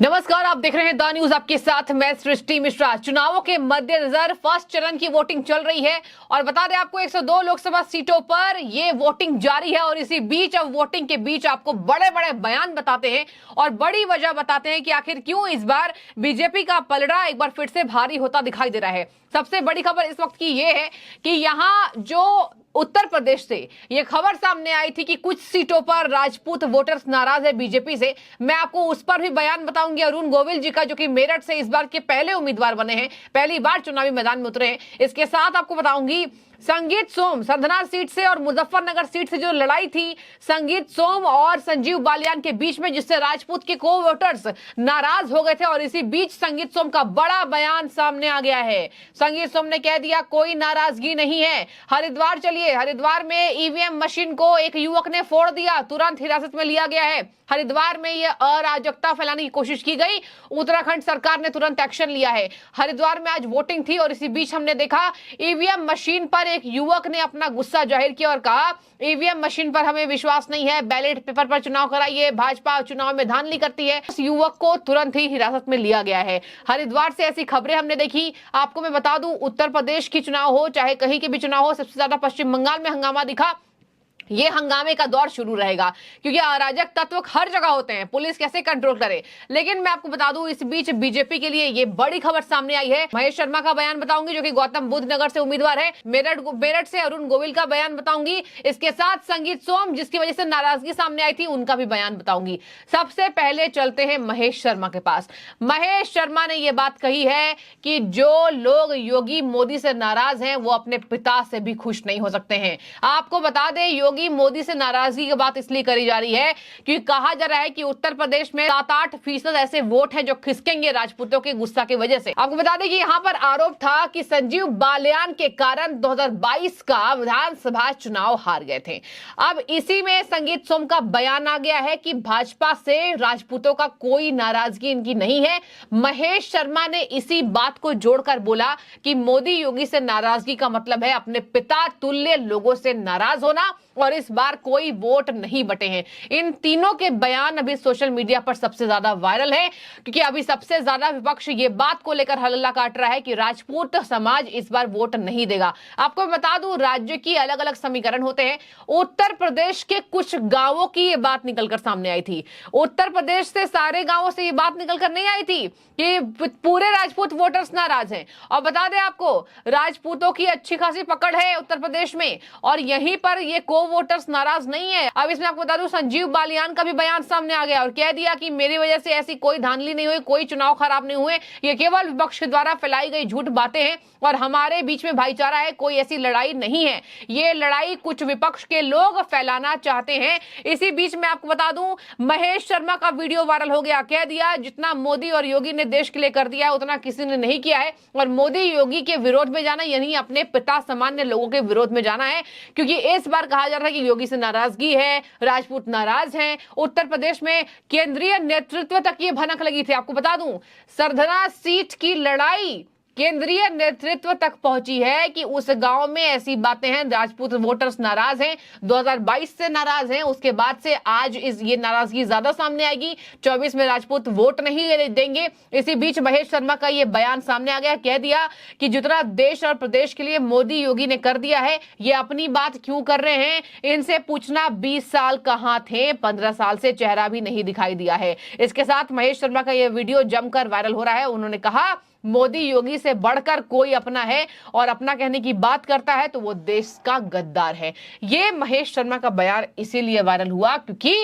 नमस्कार, आप देख रहे हैं द न्यूज। आपके साथ मैं सृष्टि मिश्रा। चुनावों के मद्देनजर फर्स्ट चरण की वोटिंग चल रही है और बता दें आपको 102 लोकसभा सीटों पर ये वोटिंग जारी है और इसी बीच अब वोटिंग के बीच आपको बड़े बड़े बयान बताते हैं और बड़ी वजह बताते हैं कि आखिर क्यों इस बार बीजेपी का पलड़ा एक बार फिर से भारी होता दिखाई दे रहा है। सबसे बड़ी खबर इस वक्त की ये है कि यहां जो उत्तर प्रदेश से ये खबर सामने आई थी कि कुछ सीटों पर राजपूत वोटर्स नाराज है बीजेपी से। मैं आपको उस पर भी बयान बताऊंगी अरुण गोविल जी का, जो कि मेरठ से इस बार के पहले उम्मीदवार बने हैं, पहली बार चुनावी मैदान में उतरे हैं। इसके साथ आपको बताऊंगी संगीत सोम सरधना सीट से और मुजफ्फरनगर सीट से जो लड़ाई थी संगीत सोम और संजीव बालियान के बीच में, जिससे राजपूत के को वोटर्स नाराज हो गए थे और इसी बीच संगीत सोम का बड़ा बयान सामने आ गया है। संगीत सोम ने कह दिया कोई नाराजगी नहीं है। हरिद्वार चलिए, हरिद्वार में ईवीएम मशीन को एक युवक ने फोड़ दिया, तुरंत हिरासत में लिया गया है। हरिद्वार में यह अराजकता फैलाने की कोशिश की गई, उत्तराखंड सरकार ने तुरंत एक्शन लिया है। हरिद्वार में आज वोटिंग थी और इसी बीच हमने देखा ईवीएम मशीन पर एक युवक ने अपना गुस्सा जाहिर किया और कहा ईवीएम मशीन पर हमें विश्वास नहीं है, बैलेट पेपर पर चुनाव कराइए, भाजपा चुनाव में धांधली करती है। उस युवक को तुरंत ही हिरासत में लिया गया है। हरिद्वार से ऐसी खबरें हमने देखी। आपको मैं बता दूं, उत्तर प्रदेश की चुनाव हो चाहे कहीं के भी चुनाव हो, सबसे ज्यादा पश्चिम बंगाल में हंगामा दिखा। ये हंगामे का दौर शुरू रहेगा क्योंकि अराजक तत्व हर जगह होते हैं, पुलिस कैसे कंट्रोल करे। लेकिन मैं आपको बता दूं, इस बीच बीजेपी के लिए ये बड़ी खबर सामने आई है। महेश शर्मा का बयान बताऊंगी, जो कि गौतम बुद्ध नगर से उम्मीदवार है। मेरठ से अरुण गोविल का बयान बताऊंगी। इसके साथ संगीत सोम, जिसकी वजह से नाराजगी सामने आई थी, उनका भी बयान बताऊंगी। सबसे पहले चलते हैं महेश शर्मा के पास। महेश शर्मा ने यह बात कही है कि जो लोग योगी मोदी से नाराज हैं वो अपने पिता से भी खुश नहीं हो सकते हैं। आपको बता दें, योगी मोदी से नाराजगी की बात इसलिए करी जा रही है क्योंकि कहा जा रहा है कि उत्तर प्रदेश में 7-8% ऐसे वोट हैं जो खिसकेंगे राजपूतों के गुस्सा की वजह से। आपको बता दें कि यहां पर आरोप था कि संजीव बालियान के कारण 2022 का विधानसभा चुनाव हार गए थे। अब इसी में संगीत सोम का बयान आ गया है कि भाजपा से राजपूतों का कोई नाराजगी इनकी नहीं है। महेश शर्मा ने इसी बात को जोड़कर बोला कि मोदी योगी से नाराजगी का मतलब है अपने पिता तुल्य लोगों से नाराज होना और इस बार कोई वोट नहीं बटे हैं। इन तीनों के बयान अभी सोशल मीडिया पर सबसे ज्यादा वायरल है क्योंकि अभी सबसे ज्यादा विपक्ष ये बात को लेकर हल्ला काट रहा है कि राजपूत समाज इस बार वोट नहीं देगा। आपको बता दूं, राज्य की अलग अलग समीकरण होते हैं। उत्तर प्रदेश के कुछ गांवों की ये बात निकलकर सामने आई थी। उत्तर प्रदेश से सारे गांवों से ये बात निकलकर नहीं आई थी कि पूरे राजपूत वोटर्स नाराज हैं। और बता दें आपको, राजपूतों की अच्छी खासी पकड़ है उत्तर प्रदेश में और यहीं पर ये को वोटर्स नाराज नहीं है। अब इसमें आपको बता दूं, संजीव बालियान का भी बयान सामने आ गया और कह दिया कि मेरी वजह से ऐसी कोई धांधली नहीं हुई, कोई चुनाव खराब नहीं हुए, ये केवल विपक्ष के द्वारा फैलाई गई झूठ बातें हैं और हमारे बीच में भाईचारा है, कोई ऐसी लड़ाई नहीं है। ये लड़ाई कुछ विपक्ष के लोग फैलाना चाहते हैं। इसी बीच में आपको बता दूं, महेश शर्मा का वीडियो वायरल हो गया। कह दिया जितना मोदी और योगी ने देश के लिए कर दिया है उतना किसी ने नहीं किया है और मोदी योगी के विरोध में जाना यानी अपने पिता सामान्य लोगों के विरोध में जाना है, क्योंकि इस बार कहा जा रहा है कि योगी से नाराजगी है, राजपूत नाराज हैं। उत्तर प्रदेश में केंद्रीय नेतृत्व तक ये भनक लगी थी। आपको बता दूं, सरधना सीट की लड़ाई केंद्रीय नेतृत्व तक पहुंची है कि उस गांव में ऐसी बातें हैं, राजपूत वोटर्स नाराज हैं, 2022 से नाराज हैं। उसके बाद से आज ये नाराजगी ज्यादा सामने आएगी। 24 में राजपूत वोट नहीं देंगे। इसी बीच महेश शर्मा का ये बयान सामने आ गया। कह दिया कि जितना देश और प्रदेश के लिए मोदी योगी ने कर दिया है, ये अपनी बात क्यों कर रहे हैं? इनसे पूछना 20 साल कहां थे, 15 साल से चेहरा भी नहीं दिखाई दिया है। इसके साथ महेश शर्मा का यह वीडियो जमकर वायरल हो रहा है। उन्होंने कहा मोदी योगी से बढ़कर कोई अपना है और अपना कहने की बात करता है तो वो देश का गद्दार है। ये महेश शर्मा का बयान इसीलिए वायरल हुआ क्योंकि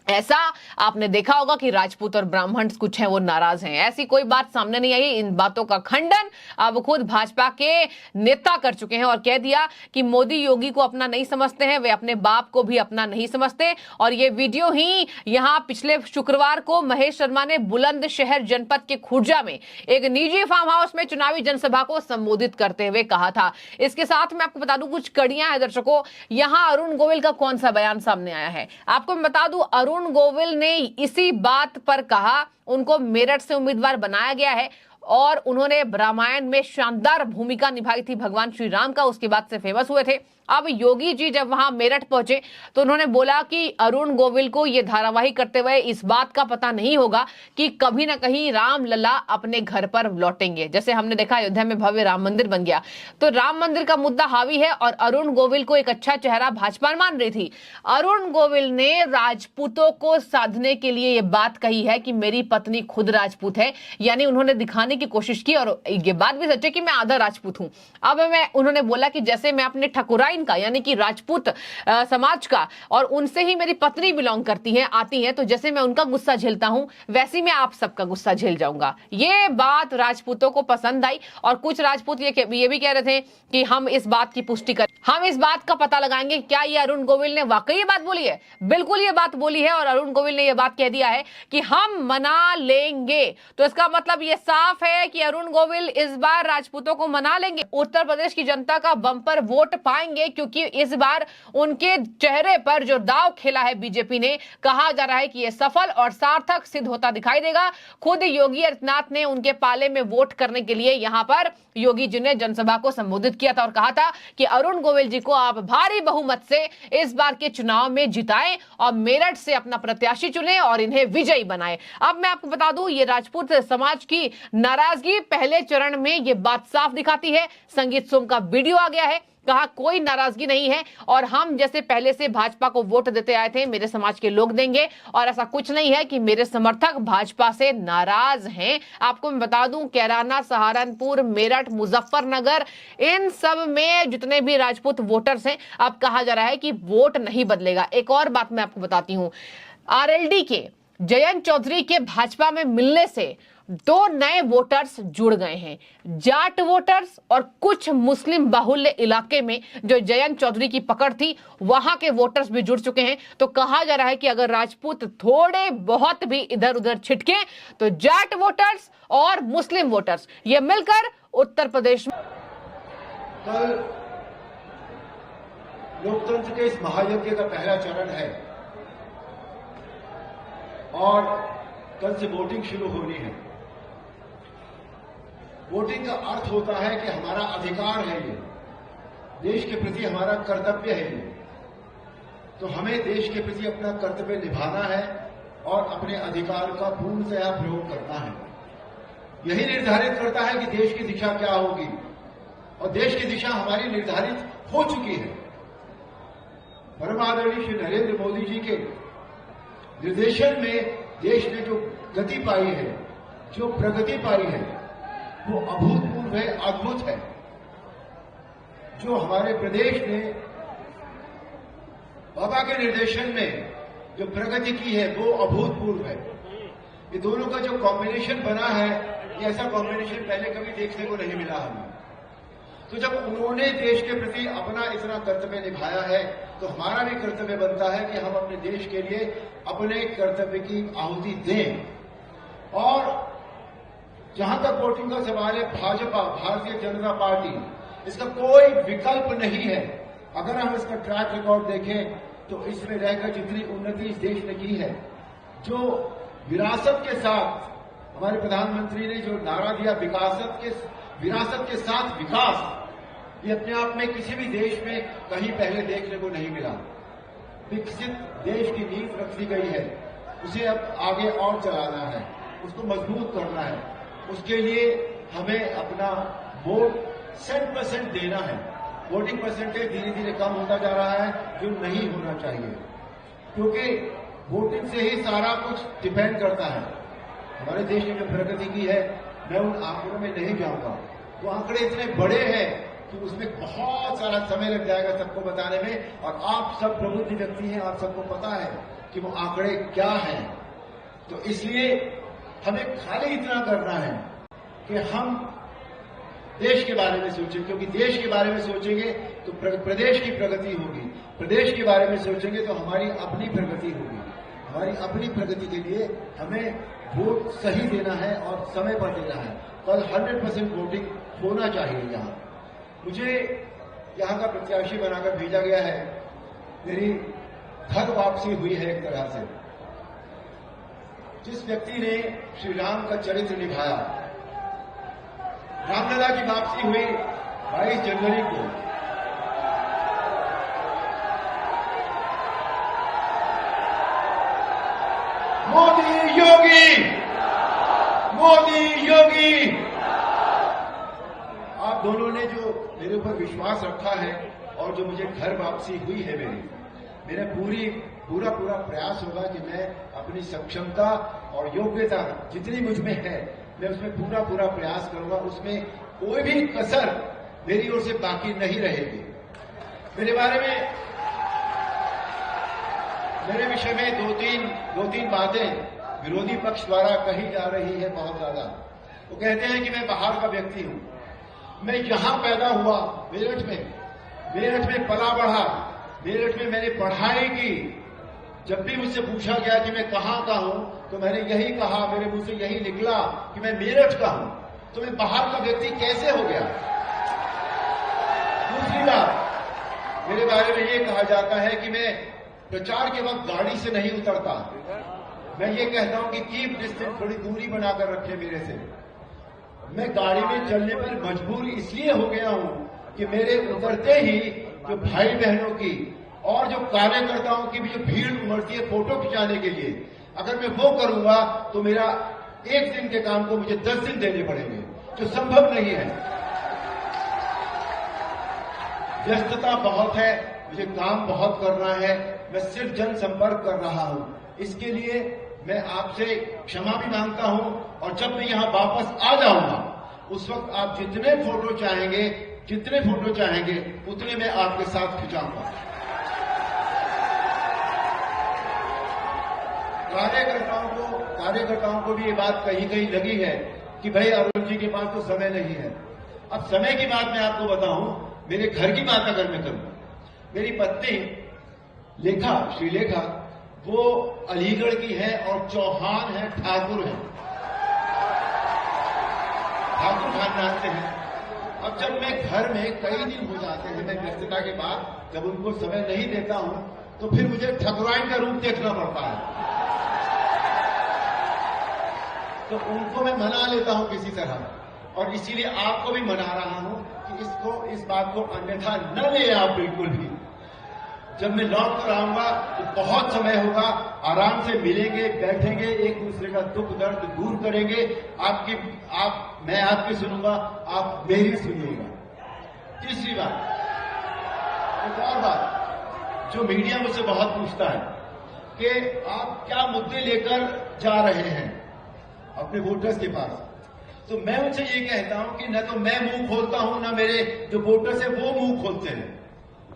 ऐसा आपने देखा होगा कि राजपूत और ब्राह्मण कुछ हैं वो नाराज हैं। ऐसी कोई बात सामने नहीं आई। इन बातों का खंडन अब खुद भाजपा के नेता कर चुके हैं और कह दिया कि मोदी योगी को अपना नहीं समझते हैं, वे अपने बाप को भी अपना नहीं समझते। और ये वीडियो ही यहां पिछले शुक्रवार को महेश शर्मा ने बुलंदशहर जनपद के खुर्जा में एक निजी फार्म हाउस में चुनावी जनसभा को संबोधित करते हुए कहा था। इसके साथ मैं आपको बता दूं कुछ कड़ियां हैं दर्शकों। यहां अरुण गोविल का कौन सा बयान सामने आया है आपको मैं बता दूं। अरुण गोविल ने इसी बात पर कहा, उनको मेरठ से उम्मीदवार बनाया गया है और उन्होंने रामायण में शानदार भूमिका निभाई थी भगवान श्री राम का, उसके बाद से फेमस हुए थे। अब योगी जी जब वहां मेरठ पहुंचे तो उन्होंने बोला कि अरुण गोविल को यह धारावाही करते हुए इस बात का पता नहीं होगा कि कभी ना कहीं रामलला अपने घर पर लौटेंगे। जैसे हमने देखा अयोध्या में भव्य राम मंदिर बन गया, तो राम मंदिर का मुद्दा हावी है और अरुण गोविल को एक अच्छा चेहरा भाजपा मान रही थी। अरुण गोविल ने राजपूतों को साधने के लिए यह बात कही है कि मेरी पत्नी खुद राजपूत है, यानी उन्होंने दिखाने की कोशिश की और ये बात भी सच है कि मैं आधा राजपूत हूं। अब उन्होंने बोला कि जैसे मैं अपने ठकुराइन का यानी कि राजपूत समाज का और उनसे ही मेरी पत्नी बिलोंग करती है आती है, तो जैसे मैं उनका गुस्सा झेलता हूं वैसे मैं आप सबका गुस्सा झेल जाऊंगा। ये बात राजपूतों को पसंद आई और कुछ राजपूत ये भी कह रहे थे कि हम इस बात की पुष्टि करें, हम इस बात का पता लगाएंगे क्या ये अरुण गोविल ने वाकई ये बात बोली है। बिल्कुल ये बात बोली है और अरुण गोविल ने ये बात कह दिया है कि हम मना लेंगे। तो इसका मतलब ये साफ है कि अरुण गोविल इस बार राजपूतों को मना लेंगे, उत्तर प्रदेश की जनता का बम्पर वोट पाएंगे, क्योंकि इस बार उनके चेहरे पर जो दांव खेला है बीजेपी ने, कहा जा रहा है कि यह सफल और सार्थक सिद्ध होता दिखाई देगा। खुद योगी आदित्यनाथ ने उनके पाले में वोट करने के लिए यहां पर योगी जी ने जनसभा को संबोधित किया था और कहा था कि अरुण गोविल जी को आप भारी बहुमत से इस बार के चुनाव में जिताएं और मेरठ से अपना प्रत्याशी चुनें और इन्हें विजयी बनाएं। अब मैं आपको बता दूं, ये राजपूत समाज की नाराजगी पहले चरण में ये बात साफ दिखाती है। संगीत सोम का वीडियो आ गया है, कहा कोई नाराजगी नहीं है और हम जैसे पहले से भाजपा को वोट देते आए थे मेरे समाज के लोग देंगे और ऐसा कुछ नहीं है कि मेरे समर्थक भाजपा से नाराज हैं। आपको मैं बता दूं, कैराना, सहारनपुर, मेरठ, मुजफ्फरनगर, इन सब में जितने भी राजपूत वोटर्स हैं, अब कहा जा रहा है कि वोट नहीं बदलेगा। एक और बात मैं आपको बताती हूं, आरएलडी के जयंत चौधरी के भाजपा में मिलने से 2 नए वोटर्स जुड़ गए हैं, जाट वोटर्स और कुछ मुस्लिम बाहुल्य इलाके में जो जयंत चौधरी की पकड़ थी वहां के वोटर्स भी जुड़ चुके हैं। तो कहा जा रहा है कि अगर राजपूत थोड़े बहुत भी इधर उधर छिटके तो जाट वोटर्स और मुस्लिम वोटर्स ये मिलकर उत्तर प्रदेश में कल लोकतंत्र के इस महायज्ञ का पहला चरण है और कल से वोटिंग शुरू होनी है। वोटिंग का अर्थ होता है कि हमारा अधिकार है, ये देश के प्रति हमारा कर्तव्य है ये। तो हमें देश के प्रति अपना कर्तव्य निभाना है और अपने अधिकार का पूर्णतया प्रयोग करना है। यही निर्धारित करता है कि देश की दिशा क्या होगी और देश की दिशा हमारी निर्धारित हो चुकी है। परम आदरणीय श्री नरेंद्र मोदी जी के निर्देशन में देश ने जो गति पाई है, जो प्रगति पाई है, वो अभूतपूर्व है, अद्भुत है। जो हमारे प्रदेश ने बाबा के निर्देशन में जो प्रगति की है वो अभूतपूर्व है। ये दोनों का जो कॉम्बिनेशन बना है, ये ऐसा कॉम्बिनेशन पहले कभी देखने को नहीं मिला हमें। तो जब उन्होंने देश के प्रति अपना इतना कर्तव्य निभाया है, तो हमारा भी कर्तव्य बनता है कि हम अपने देश के लिए अपने कर्तव्य की आहुति दें। और जहां तक वोटिंग का सवाल है, भाजपा, भारतीय जनता पार्टी, इसका कोई विकल्प नहीं है। अगर हम इसका ट्रैक रिकॉर्ड देखें तो इसमें रहकर जितनी उन्नति इस देश ने की है, जो विरासत के साथ हमारे प्रधानमंत्री ने जो नारा दिया, विरासत के साथ विकास, ये अपने आप में किसी भी देश में कहीं पहले देखने को नहीं मिला। विकसित देश की नींव रखी गई है, उसे अब आगे और चलाना है, उसको मजबूत करना है। उसके लिए हमें अपना वोट 100% देना है। वोटिंग परसेंटेज धीरे धीरे कम होता जा रहा है, जो नहीं होना चाहिए, क्योंकि वोटिंग से ही सारा कुछ डिपेंड करता है। हमारे देश ने जो प्रगति की है, मैं उन आंकड़ों में नहीं जाऊंगा। वो आंकड़े इतने बड़े हैं कि उसमें बहुत सारा समय लग जाएगा सबको बताने में, और आप सब प्रबुद्ध व्यक्ति हैं, आप सबको पता है कि वो आंकड़े क्या हैं। तो इसलिए हमें खाली इतना करना है कि हम देश के बारे में सोचें, क्योंकि देश के बारे में सोचेंगे तो प्रदेश की प्रगति होगी, प्रदेश के बारे में सोचेंगे तो हमारी अपनी प्रगति होगी। हमारी अपनी प्रगति के लिए हमें वोट सही देना है और समय पर देना है। कल 100% वोटिंग होना चाहिए। यहाँ मुझे यहाँ का प्रत्याशी बनाकर भेजा गया है, मेरी घर वापसी हुई है एक तरह से। जिस व्यक्ति ने श्री राम का चरित्र निभाया, रामलला की वापसी हुई 22 जनवरी को। मोदी योगी, मोदी योगी। आप दोनों ने जो मेरे ऊपर विश्वास रखा है और जो मुझे घर वापसी हुई है मेरा पूरा प्रयास होगा कि मैं अपनी सक्षमता और योग्यता जितनी मुझ में है मैं उसमें पूरा प्रयास करूंगा। उसमें कोई भी कसर मेरी ओर से बाकी नहीं रहेगी। मेरे विषय में दो तीन बातें विरोधी पक्ष द्वारा कही जा रही है बहुत ज्यादा। वो कहते हैं कि मैं बाहर का व्यक्ति हूं। मैं यहां पैदा हुआ, मेरठ में पला बढ़ा, मेरठ में मैंने पढ़ाई की। जब भी मुझसे पूछा गया कि मैं कहां का हूं तो मैंने यही कहा, मेरे मुंह से यही निकला कि मैं मेरठ का हूं। तो मैं बाहर का व्यक्ति कैसे हो गया? दूसरी बात, मेरे बारे में ये कहा जाता है कि मैं प्रचार के वक्त गाड़ी से नहीं उतरता। मैं ये कहता हूं कि कीप डिस्टेंस, थोड़ी दूरी बनाकर रखे मेरे से। मैं गाड़ी में चलने पर मजबूर इसलिए हो गया हूं कि मेरे उतरते ही जो भाई बहनों की और जो कार्यकर्ताओं की भी जो भीड़ उमड़ती है फोटो खिंचाने के लिए, अगर मैं वो करूंगा तो मेरा एक दिन के काम को मुझे 10 दिन देने पड़ेंगे, जो संभव नहीं है। व्यस्तता बहुत है, मुझे काम बहुत करना है, मैं सिर्फ जनसंपर्क कर रहा हूं। इसके लिए मैं आपसे क्षमा भी मांगता हूं और जब मैं यहां वापस आ जाऊंगा उस वक्त आप जितने फोटो चाहेंगे उतने मैं आपके साथ खिंचाऊंगा। कार्यकर्ताओं को भी ये बात कहीं लगी है कि भाई अरुण जी के पास तो समय नहीं है। अब समय की बात मैं आपको बताऊं, मेरे घर की बात अगर मैं करूं, मेरी पत्नी श्रीलेखा वो अलीगढ़ की है और चौहान है, ठाकुर खानदान से है। अब जब मैं घर में कई दिन हो जाते हैं, मैं व्यस्तता के बाद जब उनको समय नहीं देता हूं तो फिर मुझे ठकुराइन का रूप देखना पड़ता है। तो उनको मैं मना लेता हूं किसी तरह, और इसीलिए आपको भी मना रहा हूं कि इस बात को अन्यथा न ले आप बिल्कुल भी। जब मैं लौट कर आऊंगा तो बहुत समय होगा, आराम से मिलेंगे, बैठेंगे, एक दूसरे का दुख दर्द दूर करेंगे। मैं आपकी सुनूंगा, आप मेरी सुनिएगा। तीसरी बात, एक और बात जो मीडिया मुझसे बहुत पूछता है कि आप क्या मुद्दे लेकर जा रहे हैं अपने वोटर्स के पास, तो मैं उनसे ये कहता हूं कि न तो मैं मुंह खोलता हूं, न मेरे जो वोटर्स है वो मुंह खोलते हैं।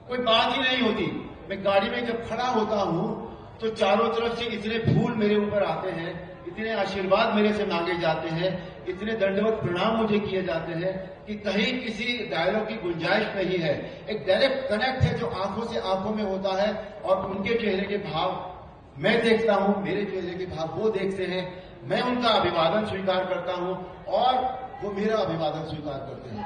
कोई बात ही नहीं होती। मैं गाड़ी में जब खड़ा होता हूं तो चारों तरफ से इतने फूल मेरे ऊपर आते हैं, इतने आशीर्वाद मेरे से मांगे जाते हैं, इतने दंडवत प्रणाम मुझे किए जाते हैं कि कहीं किसी डायलॉग की गुंजाइश नहीं है। एक डायरेक्ट कनेक्ट है जो आंखों से आंखों में होता है और उनके चेहरे के भाव मैं देखता हूं, मेरे चेहरे के भाव वो देखते हैं। मैं उनका अभिवादन स्वीकार करता हूं और वो मेरा अभिवादन स्वीकार करते हैं।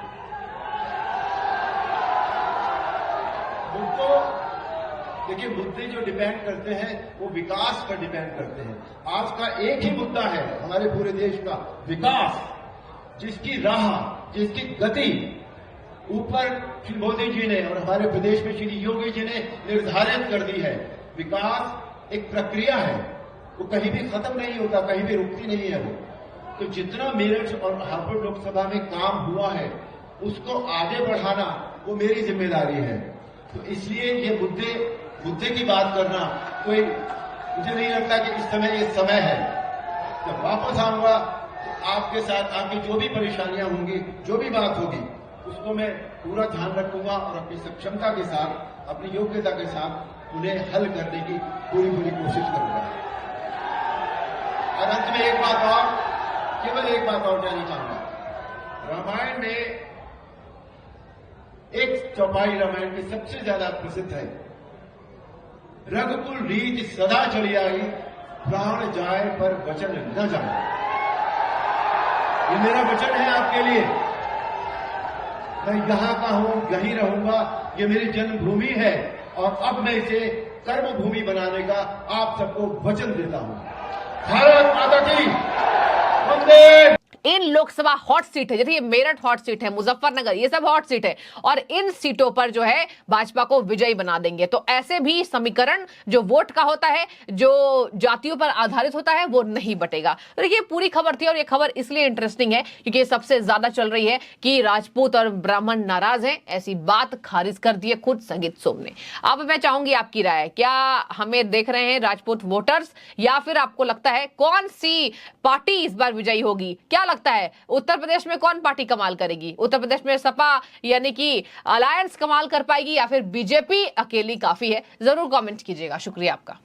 देखिए, मुद्दे जो डिपेंड करते हैं वो विकास पर डिपेंड करते हैं। आज का एक ही मुद्दा है हमारे पूरे देश का, विकास, जिसकी राह, जिसकी गति ऊपर श्री मोदी जी ने और हमारे प्रदेश में श्री योगी जी ने निर्धारित कर दी है। विकास एक प्रक्रिया है, वो कहीं भी खत्म नहीं होता, कहीं भी रुकती नहीं है वो। तो जितना मेरठ और हापुड़ लोकसभा में काम हुआ है उसको आगे बढ़ाना वो मेरी जिम्मेदारी है। तो इसलिए ये मुद्दे की बात करना कोई, मुझे नहीं लगता कि इस समय ये समय है। जब वापस आऊंगा तो आपके साथ आपकी जो भी परेशानियां होंगी, जो भी बात होगी, उसको मैं पूरा ध्यान रखूंगा और अपनी सक्षमता के साथ, अपनी योग्यता के साथ उन्हें हल करने की पूरी कोशिश करूंगा। और अंत में एक बात और, केवल एक बात और कहना चाहूंगा। रामायण में एक चौपाई रामायण की सबसे ज्यादा प्रसिद्ध है, रघुकुल रीत सदा चली आई, प्राण जाए पर वचन न जाए। ये मेरा वचन है आपके लिए। मैं यहां का हूं, यहीं रहूंगा, ये मेरी जन्मभूमि है और अब मैं इसे कर्मभूमि बनाने का आप सबको वचन देता हूं। भारत माता की वंदे। इन लोकसभा हॉट सीट है, जैसे ये मेरठ हॉट सीट है, मुजफ्फरनगर, ये सब हॉट सीट है, और इन सीटों पर जो है भाजपा को विजयी बना देंगे। तो ऐसे भी समीकरण जो वोट का होता है, जो जातियों पर आधारित होता है, वो नहीं बटेगा। तो देखिए पूरी खबर थी, और ये खबर इसलिए इंटरेस्टिंग है क्योंकि सबसे ज्यादा चल रही है कि राजपूत और ब्राह्मण नाराज हैं, ऐसी बात खारिज कर दी है खुद संगीत सोम ने। अब मैं चाहूंगी आपकी राय, क्या हमें देख रहे हैं राजपूत वोटर्स, या फिर आपको लगता है कौन सी पार्टी इस बार विजयी होगी? क्या लगता है उत्तर प्रदेश में कौन पार्टी कमाल करेगी? उत्तर प्रदेश में सपा यानी कि अलायंस कमाल कर पाएगी, या फिर बीजेपी अकेली काफी है? जरूर कमेंट कीजिएगा। शुक्रिया आपका।